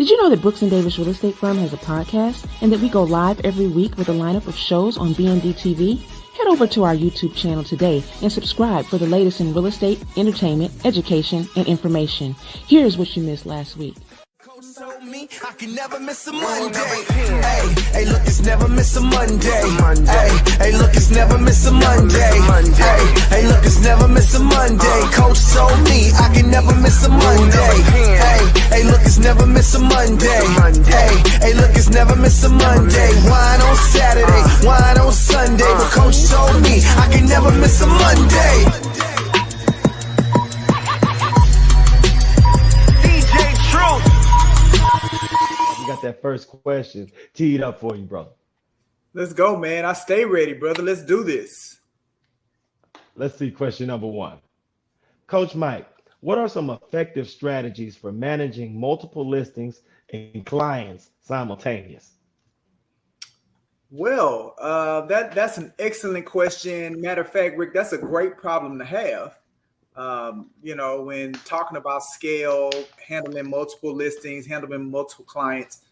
Did you know that Brooks & Davis Real Estate Firm has a podcast and that we go live every week with a lineup of shows on B&D TV? Head over to our YouTube channel today and subscribe for the latest in real estate, entertainment, education, and information. Here's what you missed last week. Told me I can never miss a Monday. Hey, look, it's never miss a Monday. Hey, look, it's never miss a Monday. Hey, look, it's never miss a Monday. Coach told me I can never miss a Monday. Hey, look, it's never miss a Monday. Hey, look, it's never miss a Monday. Wine on Saturday, wine on Sunday. But Coach told me I can never miss a Monday. Got that first question teed up for you, bro. Let's go, man. I stay ready, brother. Let's do this. Let's see question number one. Coach Mike, what are some effective strategies for managing multiple listings and clients simultaneous? Well, that's an excellent question. Matter of fact, Rick, that's a great problem to have. When talking about scale, handling multiple listings, handling multiple clients,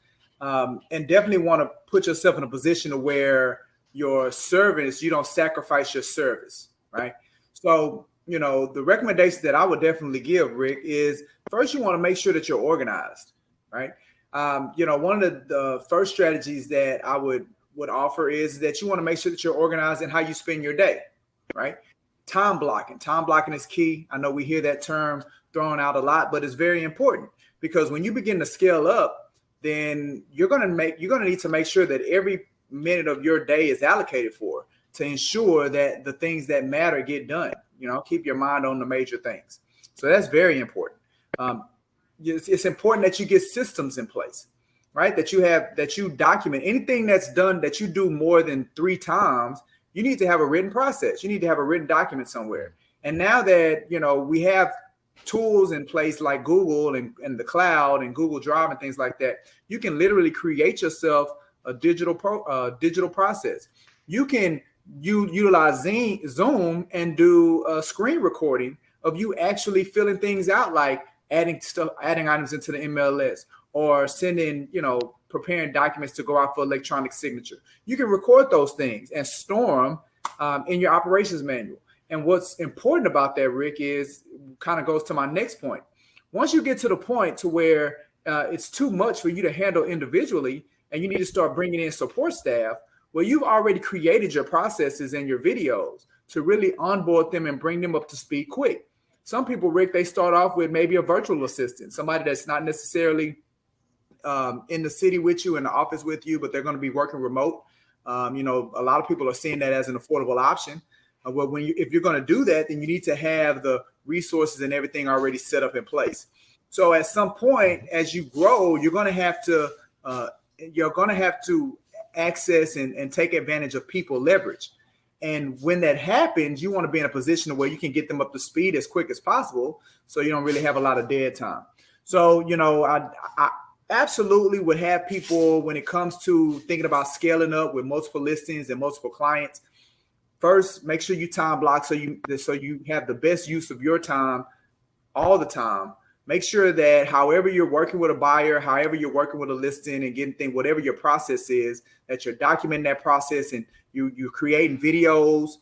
and definitely want to put yourself in a position to where your service, you don't sacrifice your service, right? So, the recommendation that I would definitely give, Rick, is first you want to make sure that you're organized, right? One of the first strategies that I would offer is that you want to make sure that you're organized in how you spend your day, right? Time blocking. Time blocking is key. I know we hear that term thrown out a lot, but it's very important because when you begin to scale up, then you're going to need to make sure that every minute of your day is allocated for to ensure that the things that matter get done. Keep your mind on the major things. So that's very important. It's important that you get systems in place, right? That you document anything that's done that you do more than 3 times. You need to have a written process. You need to have a written document somewhere. And now that, we have tools in place like Google and the cloud and Google Drive and things like that, you can literally create yourself a digital process. You can utilize Zoom and do a screen recording of you actually filling things out, like adding items into the MLS or sending, preparing documents to go out for electronic signature. You can record those things and store them in your operations manual. And what's important about that, Rick, is kind of goes to my next point. Once you get to the point to where it's too much for you to handle individually and you need to start bringing in support staff, well, you've already created your processes and your videos to really onboard them and bring them up to speed quick. Some people, Rick, they start off with maybe a virtual assistant, somebody that's not necessarily in the city with you, in the office with you, but they're going to be working remote. A lot of people are seeing that as an affordable option. Well, if you're going to do that, then you need to have the resources and everything already set up in place. So at some point, as you grow, you're going to have to access and take advantage of people leverage. And when that happens, you want to be in a position where you can get them up to speed as quick as possible, so you don't really have a lot of dead time. So, I absolutely would have people, when it comes to thinking about scaling up with multiple listings and multiple clients, first, make sure you time block so you have the best use of your time all the time. Make sure that however you're working with a buyer, however you're working with a listing and getting things, whatever your process is, that you're documenting that process and you're creating videos.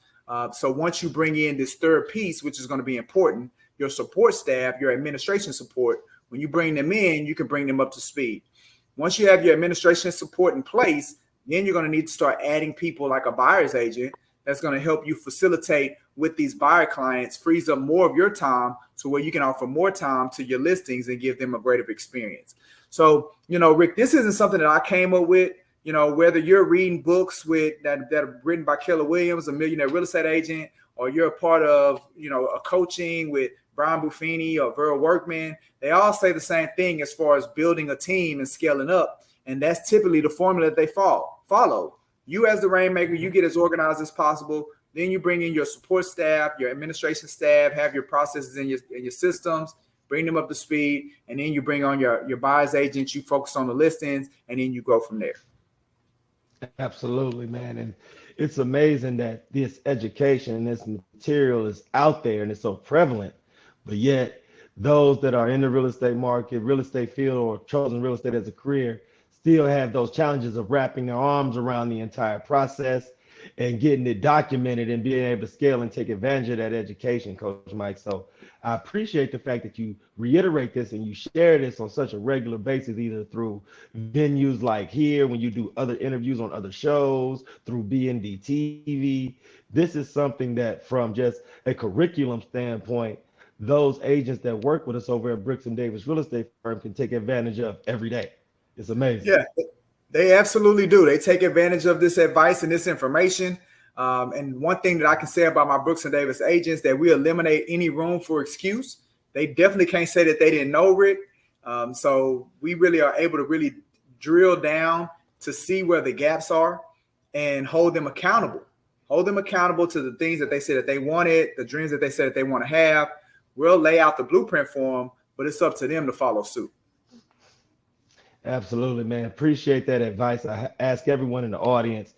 So once you bring in this third piece, which is going to be important, your support staff, your administration support, when you bring them in, you can bring them up to speed. Once you have your administration support in place, then you're going to need to start adding people like a buyer's agent that's going to help you facilitate with these buyer clients, frees up more of your time to where you can offer more time to your listings and give them a greater experience. So, Rick, this isn't something that I came up with. Whether you're reading books that are written by Keller Williams, a millionaire real estate agent, or you're a part of, a coaching with Brian Buffini or Verl Workman, they all say the same thing as far as building a team and scaling up. And that's typically the formula that they follow. You as the rainmaker, you get as organized as possible. Then you bring in your support staff, your administration staff, have your processes in your systems, bring them up to speed. And then you bring on your buyer's agents, you focus on the listings, and then you go from there. Absolutely, man. And it's amazing that this education and this material is out there and it's so prevalent, but yet those that are in the real estate market, real estate field, or chosen real estate as a career still have those challenges of wrapping their arms around the entire process and getting it documented and being able to scale and take advantage of that education, Coach Mike. So I appreciate the fact that you reiterate this and you share this on such a regular basis, either through venues like here, when you do other interviews on other shows, through B&D TV. This is something that, from just a curriculum standpoint, those agents that work with us over at Brooks and Davis Real Estate Firm can take advantage of every day. It's amazing. Yeah, they absolutely do. They take advantage of this advice and this information. And one thing that I can say about my Brooks and Davis agents, that we eliminate any room for excuse. They definitely can't say that they didn't know, Rick. So we really are able to really drill down to see where the gaps are and hold them accountable. Hold them accountable to the things that they said that they wanted, the dreams that they said that they want to have. We'll lay out the blueprint for them, but it's up to them to follow suit. Absolutely, man. Appreciate that advice. I ask everyone in the audience,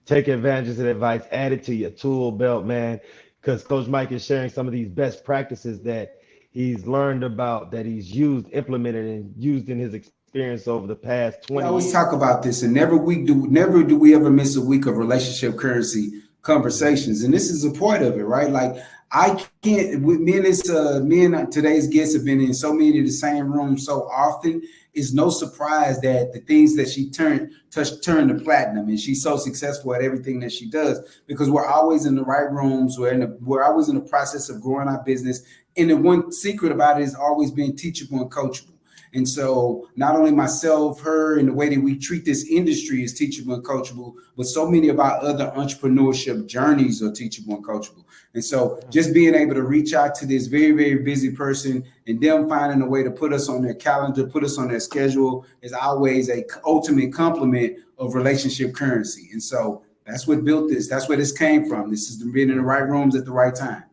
take advantage of that advice, add it to your tool belt, man, because Coach Mike is sharing some of these best practices that he's learned about, that he's used, implemented, and used in his experience over the past 20 years. I always talk about this, and never do we ever miss a week of relationship currency conversations. And this is a part of it, right? Like, I can't, me and today's guests have been in so many of the same rooms so often. It's no surprise that the things that she turned to platinum, and she's so successful at everything that she does, because we're always in the right rooms. We're always in the process of growing our business. And the one secret about it is always being teachable and coachable. And so not only myself, her, and the way that we treat this industry is teachable and coachable, but so many of our other entrepreneurship journeys are teachable and coachable. And so just being able to reach out to this very, very busy person and them finding a way to put us on their calendar, put us on their schedule, is always a ultimate compliment of relationship currency. And so that's what built this. That's where this came from. This is being in the right rooms at the right time.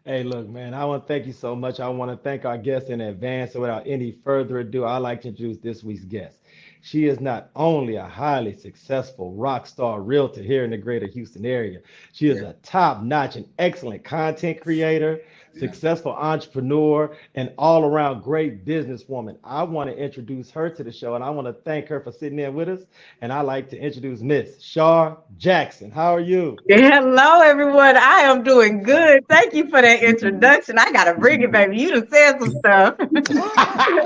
Hey, look, man, I want to thank you so much. I want to thank our guests in advance. So without any further ado, I'd like to introduce this week's guest. She is not only a highly successful rock star realtor here in the greater Houston area, she is a top-notch and excellent content creator, successful entrepreneur, and all-around great businesswoman. I want to introduce her to the show, and I want to thank her for sitting in with us. And I'd like to introduce Miss Shar Jackson. How are you? Hello, everyone. I am doing good. Thank you for that introduction. I got to bring it, baby. You done said some stuff.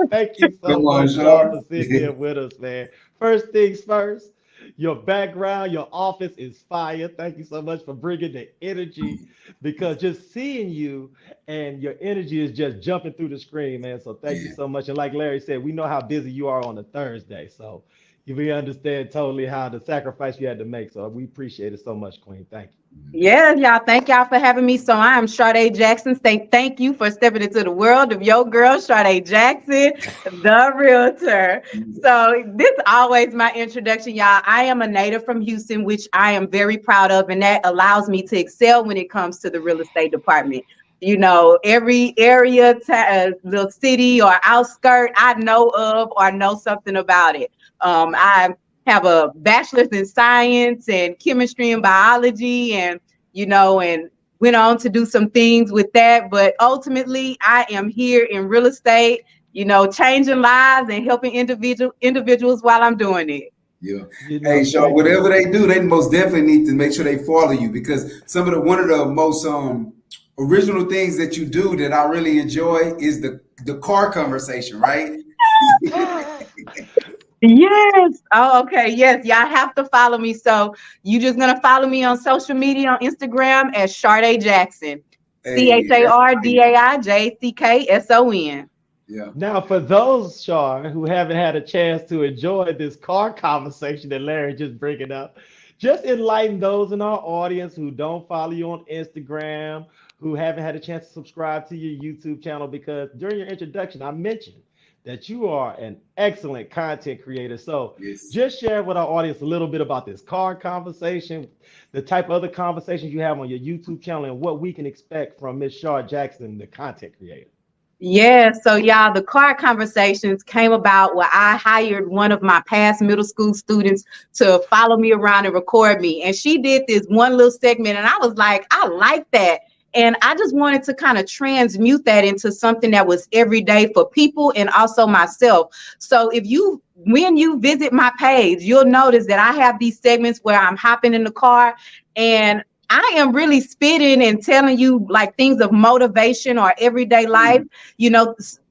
Thank you so much, Shar, for sitting here with us, man. First things first, your background, your office is fire. Thank you so much for bringing the energy, because just seeing you and your energy is just jumping through the screen, man. So thank you so much. And like Larry said, we know how busy you are on a Thursday. So we understand totally how the sacrifice you had to make. So we appreciate it so much, Queen. Thank you. Yeah, y'all. Thank y'all for having me. So I am Sade Jackson. Thank you for stepping into the world of your girl, Sade Jackson, the realtor. So this is always my introduction, y'all. I am a native from Houston, which I am very proud of, and that allows me to excel when it comes to the real estate department. You know, every area, little city or outskirt I know of or know something about it. I have a bachelor's in science and chemistry and biology, and went on to do some things with that. But ultimately, I am here in real estate, changing lives and helping individuals while I'm doing it. Yeah. Hey, Sean, whatever they do, they most definitely need to make sure they follow you, because one of the most original things that you do that I really enjoy is the car conversation, right? Yes. Oh, okay. Yes. Y'all have to follow me. So you just going to follow me on social media on Instagram as Sade Jackson. CHARDAIJCKSON. Yeah. Now, for those, Shar, who haven't had a chance to enjoy this car conversation that Larry just bringing up, just enlighten those in our audience who don't follow you on Instagram, who haven't had a chance to subscribe to your YouTube channel, because during your introduction, I mentioned that you are an excellent content creator. So just share with our audience a little bit about this car conversation, the type of other conversations you have on your YouTube channel, and what we can expect from Miss Shar Jackson, the content creator. Yeah, so y'all, the car conversations came about where I hired one of my past middle school students to follow me around and record me. And she did this one little segment, and I was like, I like that. And I just wanted to kind of transmute that into something that was everyday for people and also myself. So when you visit my page, you'll notice that I have these segments where I'm hopping in the car and I am really spitting and telling you like things of motivation or everyday life,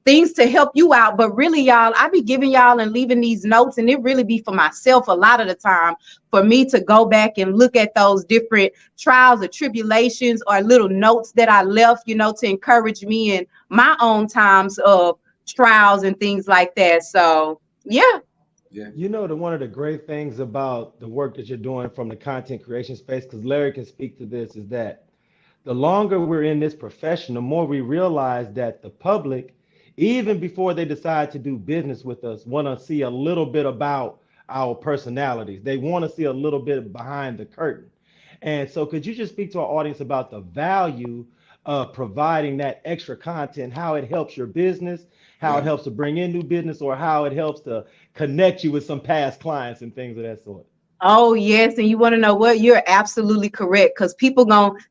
things to help you out. But really, y'all, I be giving y'all and leaving these notes, and it really be for myself a lot of the time, for me to go back and look at those different trials or tribulations or little notes that I left, to encourage me in my own times of trials and things like that. So yeah. One of the great things about the work that you're doing from the content creation space, because Larry can speak to this, is that the longer we're in this profession, the more we realize that the public, even before they decide to do business with us, want to see a little bit about our personalities. They want to see a little bit behind the curtain. And so could you just speak to our audience about the value of providing that extra content, how it helps your business, how it helps to bring in new business, or how it helps to connect you with some past clients and things of that sort? Oh, yes. And you want to know what? You're absolutely correct. Because people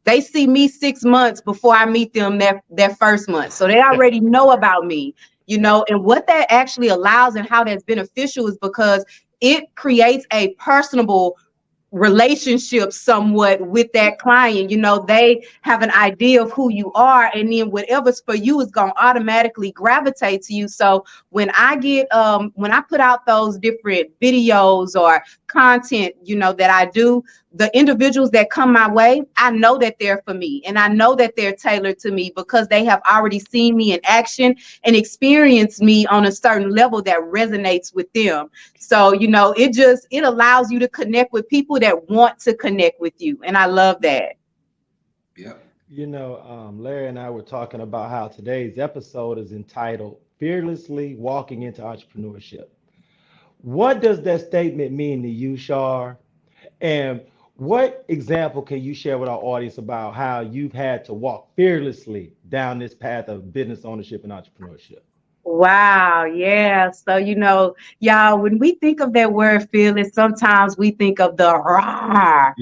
they see me 6 months before I meet them their first month. So they already know about me, and what that actually allows and how that's beneficial is because it creates a personable relationship somewhat with that client. They have an idea of who you are, and then whatever's for you is going to automatically gravitate to you. So when I put out those different videos or content, that I do, the individuals that come my way, I know that they're for me, and I know that they're tailored to me because they have already seen me in action and experienced me on a certain level that resonates with them. So, it allows you to connect with people that want to connect with you. And I love that. Yeah. Larry and I were talking about how today's episode is entitled Fearlessly Walking into Entrepreneurship. What does that statement mean to you, Shar? And what example can you share with our audience about how you've had to walk fearlessly down this path of business ownership and entrepreneurship? Wow. Yeah. So, y'all, when we think of that word fearless, sometimes we think of the raw,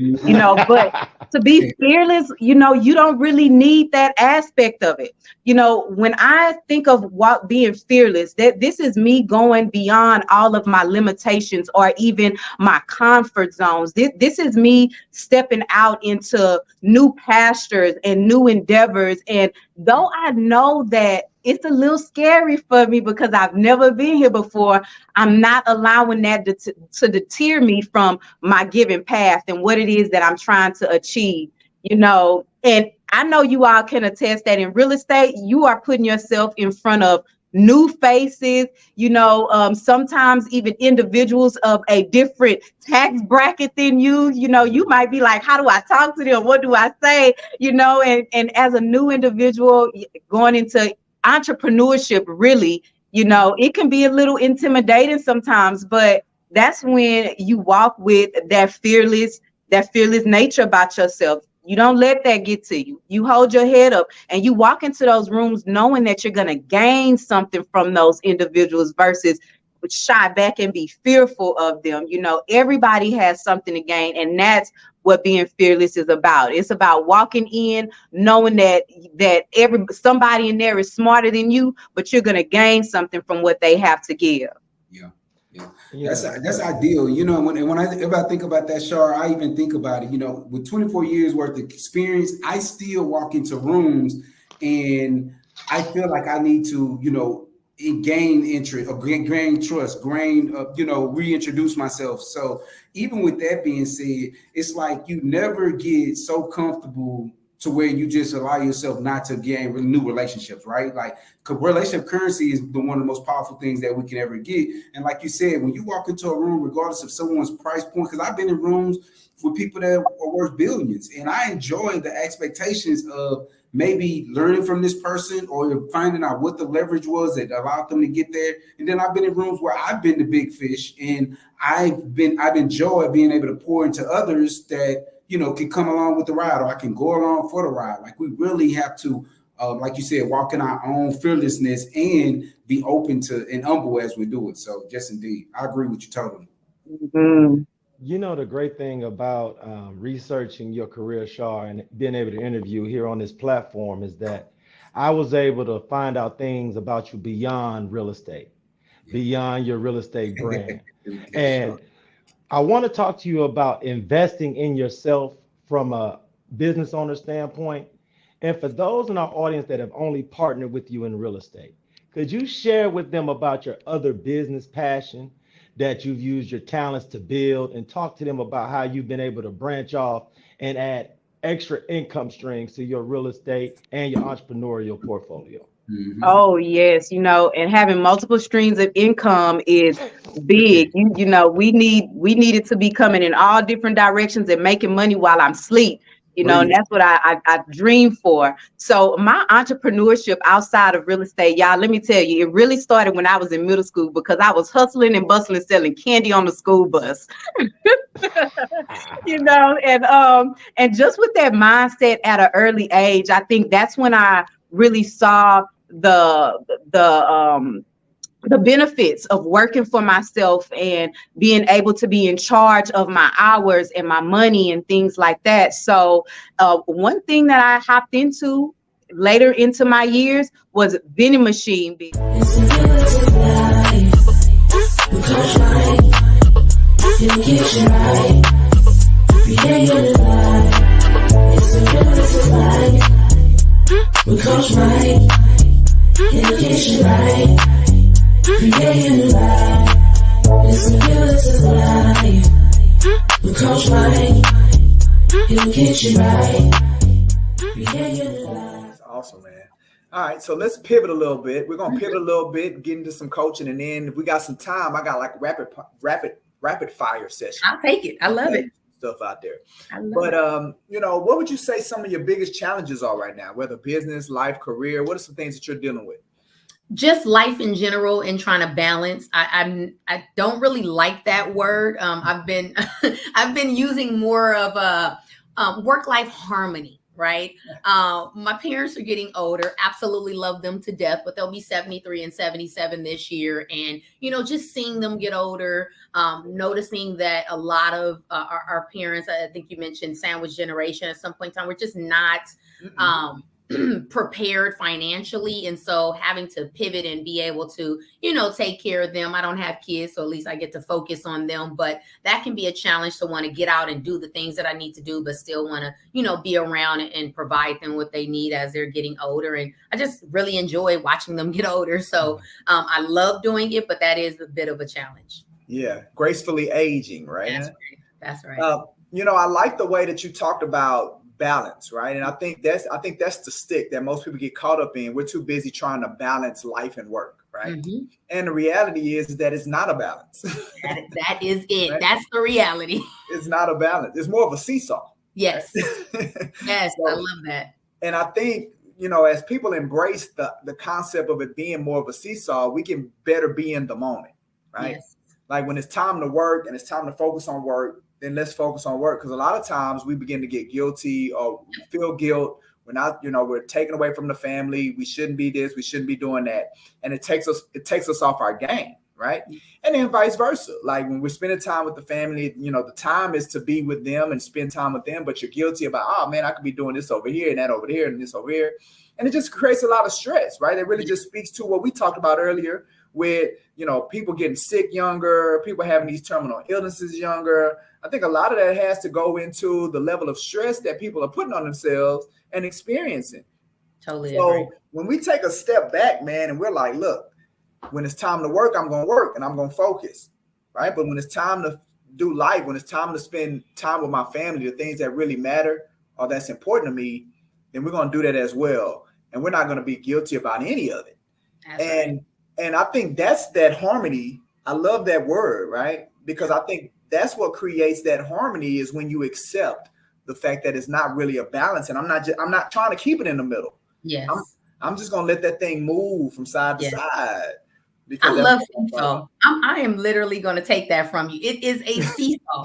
but to be fearless, you don't really need that aspect of it. When I think of being fearless, that this is me going beyond all of my limitations or even my comfort zones. This is me stepping out into new pastures and new endeavors. And though I know that it's a little scary for me because I've never been here before, I'm not allowing that to deter me from my given path and what it is that I'm trying to achieve, and I know you all can attest that in real estate, you are putting yourself in front of new faces, sometimes even individuals of a different tax bracket than you. You might be like, how do I talk to them? What do I say? And as a new individual going into entrepreneurship, really, it can be a little intimidating sometimes, but that's when you walk with that fearless nature about yourself. You don't let that get to you. You hold your head up and you walk into those rooms knowing that you're going to gain something from those individuals versus shy back and be fearful of them. Everybody has something to gain, and that's what being fearless is about. It's about walking in knowing that somebody in there is smarter than you, but you're going to gain something from what they have to give. Yeah. That's ideal. If I think about that, Shar, I even think about it, with 24 years worth of experience, I still walk into rooms and I feel like I need to, gain interest or gain trust, reintroduce myself. So even with that being said, it's like you never get so comfortable to where you just allow yourself not to gain new relationships, right? Like, relationship currency is one of the most powerful things that we can ever get. And like you said, when you walk into a room, regardless of someone's price point, because I've been in rooms with people that are worth billions, and I enjoy the expectations of maybe learning from this person or finding out what the leverage was that allowed them to get there. And then I've been in rooms where I've been the big fish, and I've enjoyed being able to pour into others that can come along with the ride, or I can go along for the ride. Like, we really have to, like you said, walk in our own fearlessness and be open to and humble as we do it. So, just indeed, I agree with you totally. Mm-hmm. You know, the great thing about researching your career, Shar, and being able to interview here on this platform is that I was able to find out things about you beyond real estate, beyond your real estate brand. And I want to talk to you about investing in yourself from a business owner standpoint. And for those in our audience that have only partnered with you in real estate, could you share with them about your other business passion that you've used your talents to build, and talk to them about how you've been able to branch off and add extra income streams to your real estate and your entrepreneurial portfolio? Oh yes, and having multiple streams of income is big. We needed to be coming in all different directions and making money while I'm asleep. And that's what I dream for. So my entrepreneurship outside of real estate, y'all, let me tell you, it really started when I was in middle school because I was hustling and bustling, selling candy on the school bus. And just with that mindset at an early age, I think that's when I really saw the benefits of working for myself and being able to be in charge of my hours and my money and things like that. So one thing that I hopped into later into my years was vending machine business. That's awesome, man. All right, so let's pivot a little bit. We're gonna pivot a little bit, get into some coaching, and then if we got some time, I got like rapid fire session. I'll take it. I love it. Stuff out there. But what would you say some of your biggest challenges are right now, whether business, life, career? What are some things that you're dealing with? Just life in general and trying to balance. I don't really like that word. I've been using more of a work-life harmony, right? My parents are getting older. Absolutely love them to death, but they'll be 73 and 77 this year. And, just seeing them get older, noticing that a lot of our parents, I think you mentioned sandwich generation at some point in time, we're just not prepared financially. And so having to pivot and be able to, take care of them. I don't have kids, so at least I get to focus on them. But that can be a challenge to want to get out and do the things that I need to do, but still want to, be around and provide them what they need as they're getting older. And I just really enjoy watching them get older. So I love doing it, but that is a bit of a challenge. Yeah. Gracefully aging, right? That's right. I like the way that you talked about balance, right? And I think that's the stick that most people get caught up in. We're too busy trying to balance life and work, right? Mm-hmm. And the reality is that it's not a balance. That is it. Right? That's the reality. It's not a balance. It's more of a seesaw. Yes. Right? Yes, so, I love that. And I think, as people embrace the concept of it being more of a seesaw, we can better be in the moment, right? Yes. Like when it's time to work and it's time to focus on work, then let's focus on work. Because a lot of times we begin to get guilty or feel guilt. We're not, we're taken away from the family. We shouldn't be this. We shouldn't be doing that. And it takes us off our game, right? And then vice versa. Like when we're spending time with the family, the time is to be with them and spend time with them. But you're guilty about, oh man, I could be doing this over here and that over here and this over here. And it just creates a lot of stress, right? It really just speaks to what we talked about earlier with, people getting sick younger, people having these terminal illnesses younger. I think a lot of that has to go into the level of stress that people are putting on themselves and experiencing. Totally. So agree. When we take a step back, man, and we're like, look, when it's time to work, I'm going to work and I'm going to focus, right? But when it's time to do life, when it's time to spend time with my family, the things that really matter or that's important to me, then we're going to do that as well. And we're not going to be guilty about any of it. And I think that's that harmony. I love that word, right? Because I think that's what creates that harmony is when you accept the fact that it's not really a balance. And I'm not trying to keep it in the middle. Yes. I'm just going to let that thing move from side to side. Because I love seesaw. I am literally going to take that from you. It is a seesaw.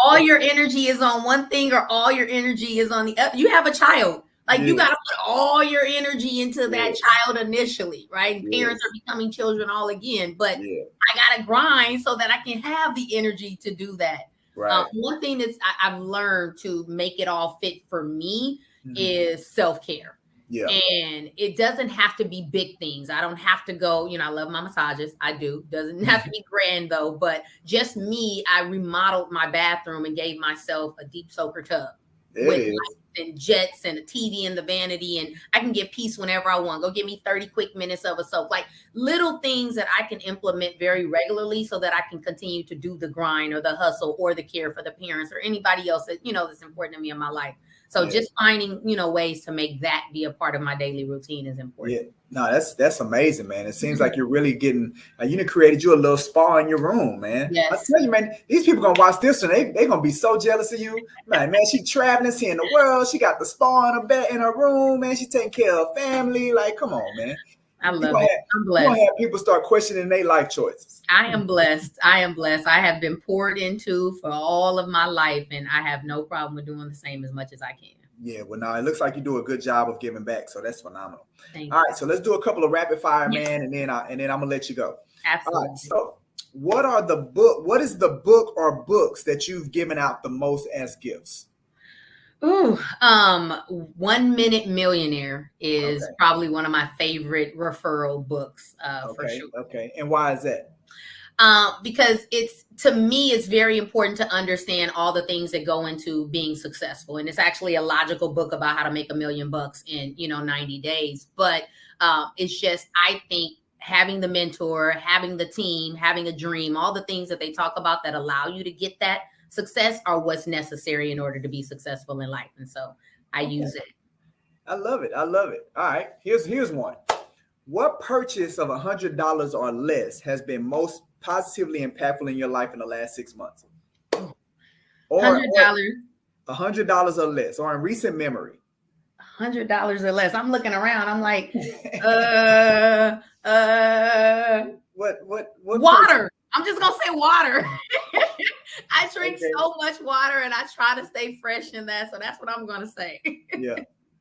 All your energy is on one thing or all your energy is on the other. You have a child. Like you got to put all your energy into that child initially, right? And parents are becoming children all again, but I got to grind so that I can have the energy to do that. Right. One thing that's I've learned to make it all fit for me is self-care. Yeah. And it doesn't have to be big things. I don't have to go, I love my massages. I do. Doesn't have to be grand though, but just me, I remodeled my bathroom and gave myself a deep soaker tub with lights and jets and a TV in the vanity. And I can get peace whenever I want. Go give me 30 quick minutes of a soak. Like little things that I can implement very regularly so that I can continue to do the grind or the hustle or the care for the parents or anybody else that, that's important to me in my life. So just finding, ways to make that be a part of my daily routine is important. Yeah, no, that's amazing, man. It seems like you're really getting, created you a little spa in your room, man. Yes. I tell you, man, these people gonna watch this and they're gonna be so jealous of you. Man, she traveling, seeing the world. She got the spa in her bed in her room, man. She taking care of family. Like, come on, man. I love it. I'm blessed. You're gonna have people start questioning their life choices. I am blessed. I have been poured into for all of my life, and I have no problem with doing the same as much as I can. Yeah, well, now it looks like you do a good job of giving back, so that's phenomenal. Thank All you. right, so let's do a couple of rapid fire, man, and then I'm gonna let you go. Absolutely. All right, so what is the book or books that you've given out the most as gifts? Ooh, 1 Minute Millionaire is probably one of my favorite referral books, for sure. Okay, and why is that? Because to me, it's very important to understand all the things that go into being successful. And it's actually a logical book about how to make $1 million in, 90 days. But it's just, I think having the mentor, having the team, having a dream, all the things that they talk about that allow you to get that success are what's necessary in order to be successful in life. And so I use it. I love it. All right, here's one. What purchase of $100 or less has been most positively impactful in your life in the last 6 months? Or $100. $100 or less, or in recent memory. $100 or less. I'm looking around. I'm like, what water. I'm just gonna say water. I drink so much water and I try to stay fresh in that. So that's what I'm gonna say. Yeah.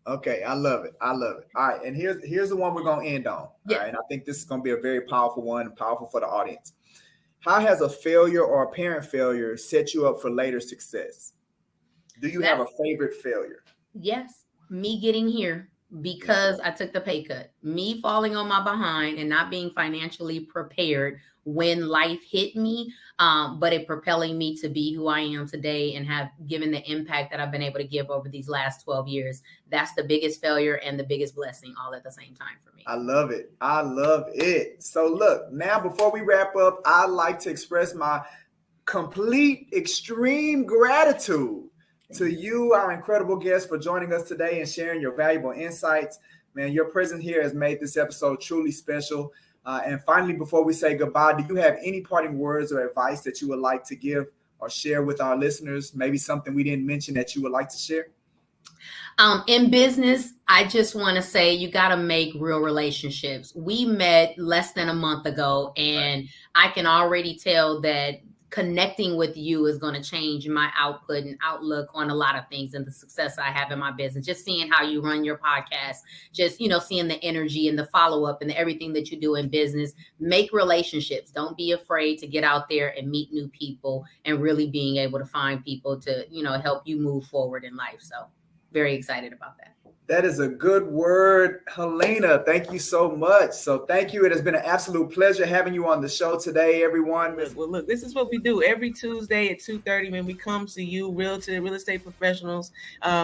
Okay. I love it. All right. And here's the one we're gonna end on. Yeah. All right. And I think this is gonna be a very powerful one and powerful for the audience. How has a failure or a parent failure set you up for later success? Do you have a favorite failure? Yes. Me getting here because I took the pay cut, me falling on my behind and not being financially prepared when life hit me, but it propelling me to be who I am today and have given the impact that I've been able to give over these last 12 years. That's the biggest failure and the biggest blessing all at the same time for me. I love it. So look, now before we wrap up, I'd like to express my complete extreme gratitude to you, our incredible guest, for joining us today and sharing your valuable insights. Man, your presence here has made this episode truly special. And finally, before we say goodbye, do you have any parting words or advice that you would like to give or share with our listeners? Maybe something we didn't mention that you would like to share? In business, I just want to say you got to make real relationships. We met less than a month ago, and I can already tell that connecting with you is going to change my output and outlook on a lot of things and the success I have in my business. Just seeing how you run your podcast, just, seeing the energy and the follow-up and everything that you do in business. Make relationships. Don't be afraid to get out there and meet new people and really being able to find people to, help you move forward in life. So very excited about that. That is a good word, Helena. Thank you so much. So thank you. It has been an absolute pleasure having you on the show today, everyone. Well, look, this is what we do every Tuesday at 2:30 when we come to you, real estate professionals,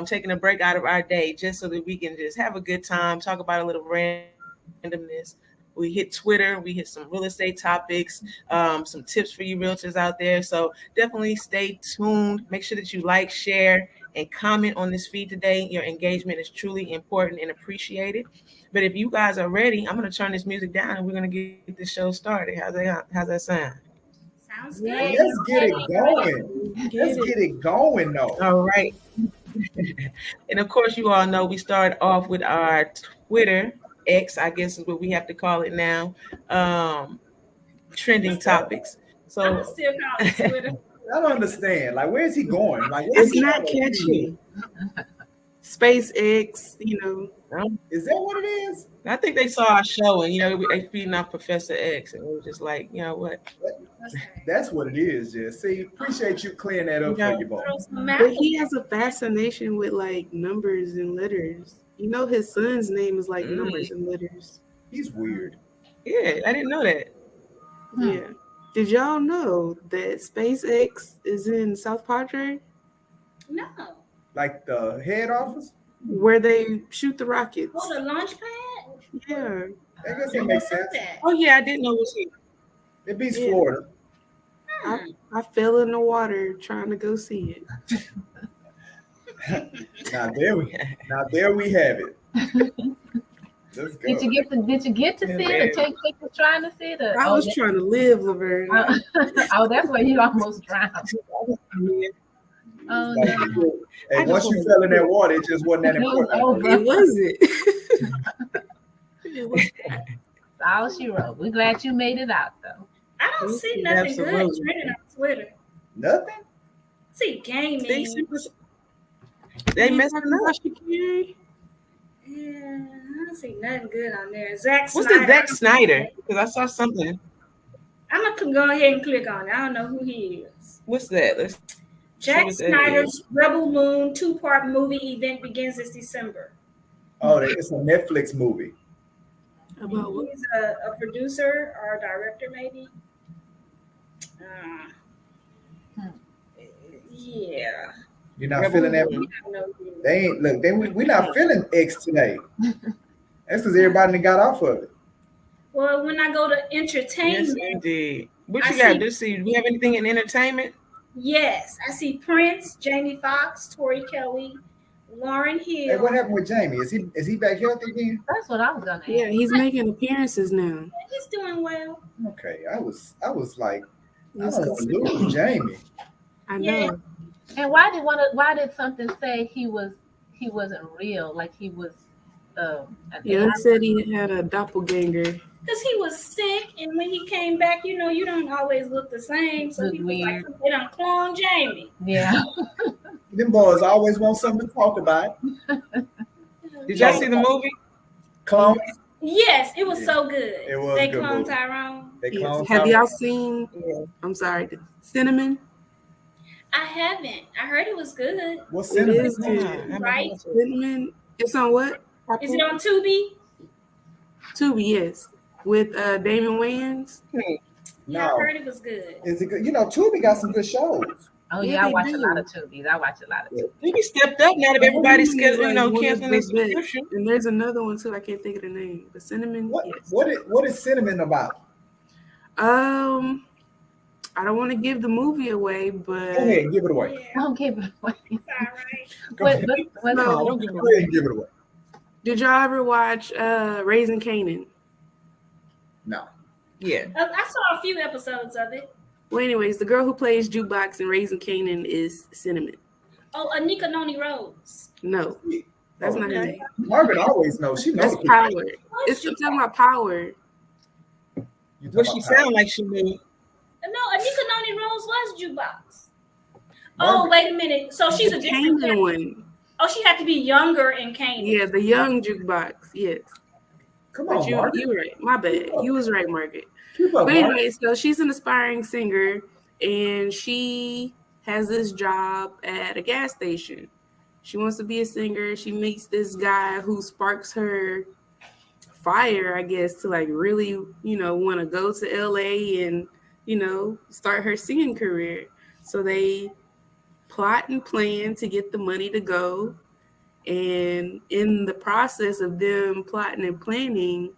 taking a break out of our day just so that we can just have a good time, talk about a little randomness. We hit Twitter, we hit some real estate topics, some tips for you realtors out there. So definitely stay tuned. Make sure that you like, share, and comment on this feed today. Your engagement is truly important and appreciated. But if you guys are ready, I'm going to turn this music down and we're going to get the show started. How's that sound? Sounds good. Let's get it going. Let's get it going, though. All right. And of course, you all know we start off with our Twitter, X, I guess is what we have to call it now, trending topics. So I'm still calling Twitter. I don't understand. Like, where's he going? Like, it's not catchy. SpaceX, Is that what it is? I think they saw our show and they feeding off Professor X, and we were just like, you know what? That's what it is, Jess. See, appreciate you clearing that up for your boy. But he has a fascination with like numbers and letters. You know, his son's name is like numbers and letters. He's weird. Yeah, I didn't know that. Yeah. Did y'all know that SpaceX is in South Padre? No. Like the head office? Where they shoot the rockets. Oh, the launch pad? Yeah. I guess that makes sense. Oh yeah, I didn't know it was here. It beats Florida. I fell in the water trying to go see it. Now there we have it. Let's go. Did you get to see it or take pictures trying to see it? I was trying to live, Laverne. Oh, that's where you almost drowned. Oh no. And once you fell in that water, it just wasn't that important. It wasn't. That's all she wrote. We're glad you made it out though. I don't see nothing good trending on Twitter. Nothing? See gaming. They messing up. Yeah, I don't see nothing good on there. Zack What's Snyder. the Zack Snyder? Because I saw something. I'm gonna go ahead and click on it. I don't know who he is. What's that? Let's Zack Snyder's Rebel Moon 2-part movie event begins this December. Oh, it's a Netflix movie. He's a producer or a director, maybe. Yeah. You're not feeling that? We're not feeling X today. That's because everybody got off of it. Well, when I go to entertainment, yes, indeed. What you got? Let's see. Do we have anything in entertainment? Yes, I see Prince, Jamie Foxx, Tori Kelly, Lauryn Hill. Hey, what happened with Jamie? Is he back healthy again? That's what I was gonna ask. Yeah, he's making appearances now. He's doing well. Okay, I was like, I don't want to lose Jamie. I know. Yeah. And why did something say he wasn't real? Like he was They said he had a doppelganger. Because he was sick, and when he came back, you don't always look the same. So people like they done clone Jamie. Yeah. Them boys always want something to talk about. Did y'all see the movie? Clone? Yes, it was so good. It was they good cloned movie. Tyrone. Yes. Have y'all seen? I'm sorry, Cinnamon. I haven't. I heard it was good. What's Cinnamon? Cinnamon? It is good. Right? Cinnamon. It's on what? Is it on Tubi? Tubi, yes. With Damon Wayans. Yeah, I heard it was good. Is it good? Tubi got some good shows. Oh yeah, I watch a lot of Tubies. Tubi stepped up now that everybody's canceling their subscription. And there's another one too. I can't think of the name. But Cinnamon. What is Cinnamon about? I don't want to give the movie away, but go ahead and give it away. Yeah. Don't give it away. It's all right. Go ahead and give it away. Did y'all ever watch Raising Kanan? No. Yeah. I saw a few episodes of it. Well, anyways, the girl who plays Jukebox in Raising Kanan is Cinnamon. Oh, Anika Noni Rose. No, that's not her name. Margaret always knows. She knows. That's Power. It's talking about Power. What she sound like she knew. No, Anika Noni Rose was Jukebox. Oh, wait a minute. So she's a different Kanan one. Oh, she had to be younger in Kanan. Yeah, the young Jukebox. Yes. Come on, you were right. My bad. You was right, Margaret. But anyway, so she's an aspiring singer, and she has this job at a gas station. She wants to be a singer. She meets this guy who sparks her fire, I guess, to like really, want to go to LA and, start her singing career. So they plot and plan to get the money to go. And in the process of them plotting and planning,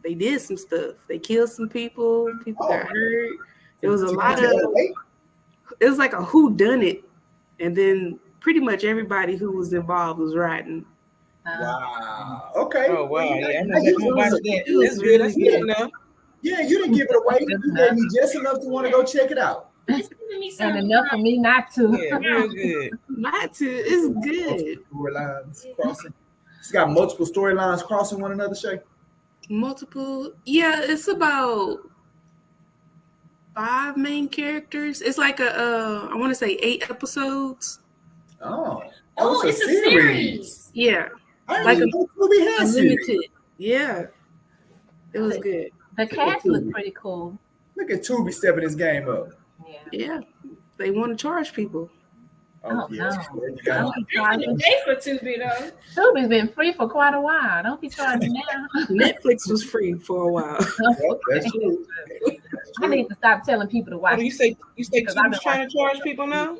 they did some stuff. They killed some people. People got hurt. There was a lot of. It was like a whodunit, and then pretty much everybody who was involved was riding. Wow. Okay. Oh wow. Yeah, I'm gonna watch that. That's good. That's good enough. Yeah, you didn't give it away. You gave me just enough to want to go check it out. And enough for me not to. Yeah, real good. Not to. It's good. Storylines crossing. It's got multiple storylines crossing one another, Shay. Multiple. Yeah, it's about 5 main characters. It's like I want to say 8 episodes. Oh. Oh, it's a series. Yeah. I Like didn't even know we had series. Unlimited. Yeah. It was good. The cast looked pretty cool. Look at Tubi stepping his game up. Yeah. They want to charge people. Oh, yes. no. You got Don't it. be charging. Pay for Tubi though. Tubi's been free for quite a while. Don't be charging now. Netflix was free for a while. Yep, that's true. I need to stop telling people to watch. You say Because I've been Tubi's trying to charge people now?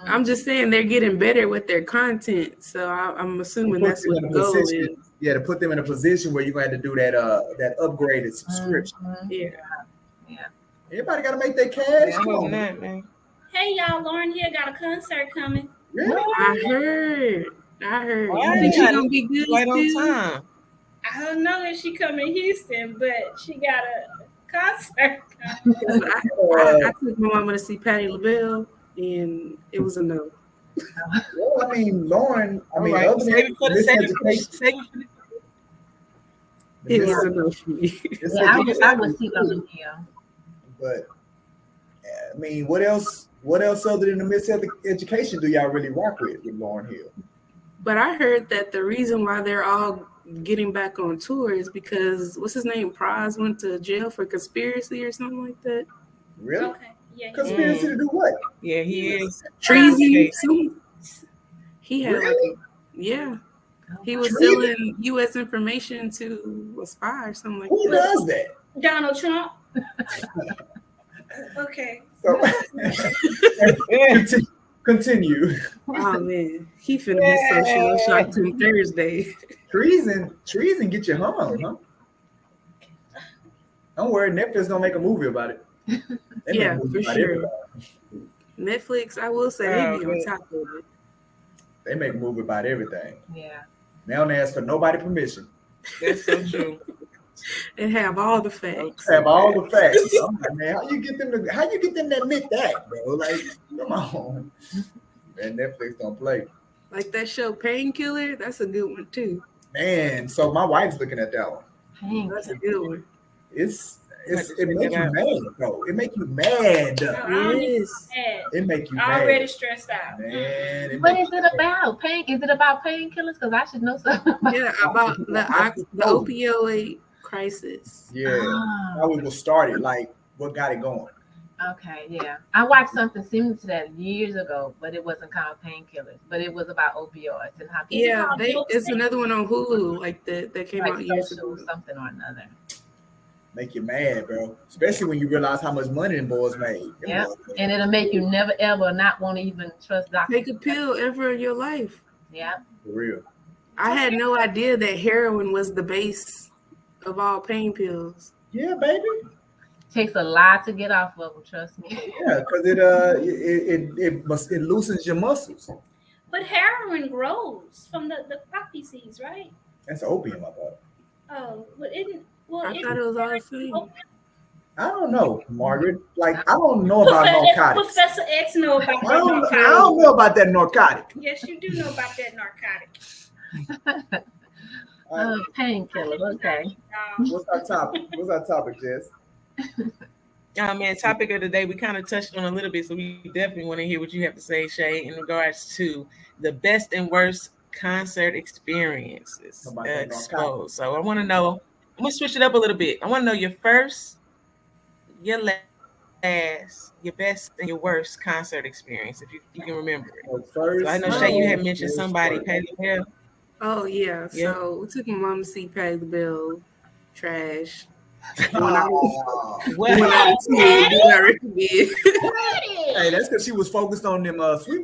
I'm just saying they're getting better with their content. So I'm assuming that's what the goal is. Yeah, to put them in a position where you're going to have to do that upgraded subscription. Yeah. Everybody got to make their cash. Come on, man. Hey y'all, Lauren Hill got a concert coming. Really? I heard. Wow. I think she's gonna be good Right on still. time. I don't know if she come in Houston, but she got a concert coming. I took my mama to see Patti LaBelle, and it was a no. Well, I mean, Lauren, Right. other than Save it for the miseducation, save it for the- It was a no for me. I would see Lauren Hill. But I mean, what else other than the miseducation do y'all really rock with Lauren Hill? But I heard that the reason why they're all getting back on tour is because what's his name? Praz went to jail for conspiracy or something like that. Really? Okay. Yeah. Conspiracy to do what? Yeah, he is. Treason. He had Really? he was Treason? selling U.S. information to a spy or something like Who that. does that? Donald Trump. Okay. So, continue. Oh man, he finna be so shell shocked on Thursday. Treason get you hung, huh? Don't worry, Netflix gonna make a movie about it. They make Yeah, movies for about sure. everything. Netflix, I will say, they be on top of it. They make a movie about everything. Yeah. They don't ask for nobody permission. That's so true. And have all the facts. Have all the facts. I'm like, man, how you get them to admit that, bro? Like, come on. Man, Netflix don't play. Like that show Painkiller, that's a good one too. Man, so my wife's looking at that one. That's a good one. It makes you mad, bro. It make you mad. Yes. It make you mad. Already stressed out. Man, What is it about? Is it about painkillers? Because I should know something. Yeah, about the opioid crisis. Yeah, how it was started, like what got it going. Okay, yeah. I watched something similar to that years ago, but it wasn't called Painkillers, but it was about opioids and how Yeah, it's another one on Hulu, like that came like out years social ago. something or another. Make you mad, bro. Especially when you realize how much money them boys made. Them Yeah, boys made. and it'll make you never ever not want to even trust doctors. Take a pill ever in your life. Yeah. For real. I had no idea that heroin was the base of all pain pills. Yeah, baby. Takes a lot to get off of them, trust me. Yeah, because it loosens your muscles. But heroin grows from the poppy seeds, right? That's opium, I thought. Oh, but isn't I thought it was all the same. I don't know, Margaret. Like, I don't know about narcotics. Professor X know about that I narcotic. don't know about that narcotic. Yes, you do know about that narcotic. Painkillers, okay. What's our topic, Jess? Oh man, topic of the day, we kind of touched on a little bit, so we definitely want to hear what you have to say, Shay, in regards to the best and worst concert experiences exposed. So I want to know, I'm going to switch it up a little bit. I want to know your first, your last, your best, and your worst concert experience, if you can remember it. First, so I know, Shay, you had mentioned somebody, Patti LaBelle. Oh yeah, Yeah. so we took my mom to see Patti LaBelle. Trash. Wow. What? Do not recommend. Hey, that's because she was focused on them sweet